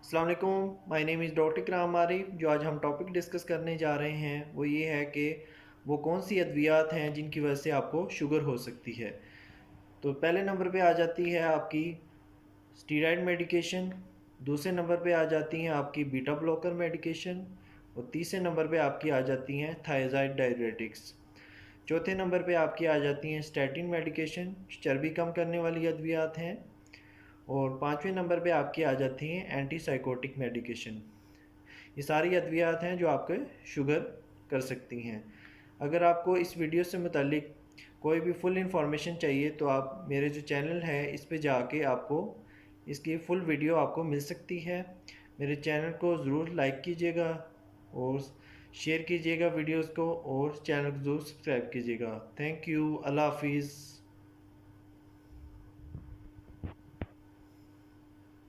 अस्सलाम वालेकुम, my name is doctor इकराम आरिफ। जो आज हम टॉपिक डिस्कस करने जा रहे हैं वो ये है कि वो कौन सी अद्वियात हैं जिनकी वजह से आपको शुगर हो सकती है। तो पहले नंबर पे आ जाती है आपकी स्टीरॉयड मेडिकेशन। दूसरे नंबर पे आ जाती हैं आपकी बीटा ब्लॉकर मेडिकेशन। और तीसरे नंबर पे आपकी आ जाती हैं थायराइड डायरेटिक्स। चौथे नंबर पे आपकी आ जाती हैं स्टैटिन मेडिकेशन, चर्बी कम करने वाली अद्वियात हैं। और पाँचवें नंबर पे आपकी आ जाती हैं एंटी साइकोटिक मेडिकेशन। ये सारी अद्वियात हैं जो आपके शुगर कर सकती हैं। अगर आपको इस वीडियो से मुतालिक कोई भी फुल इंफॉर्मेशन चाहिए तो आप मेरे जो चैनल है इस पे जाके आपको इसकी फुल वीडियो आपको मिल सकती है। मेरे चैनल को ज़रूर लाइक कीजिएगा और शेयर कीजिएगा वीडियोस को, और चैनल को ज़रूर सब्सक्राइब कीजिएगा। Thank you. अल्लाह हाफिज़।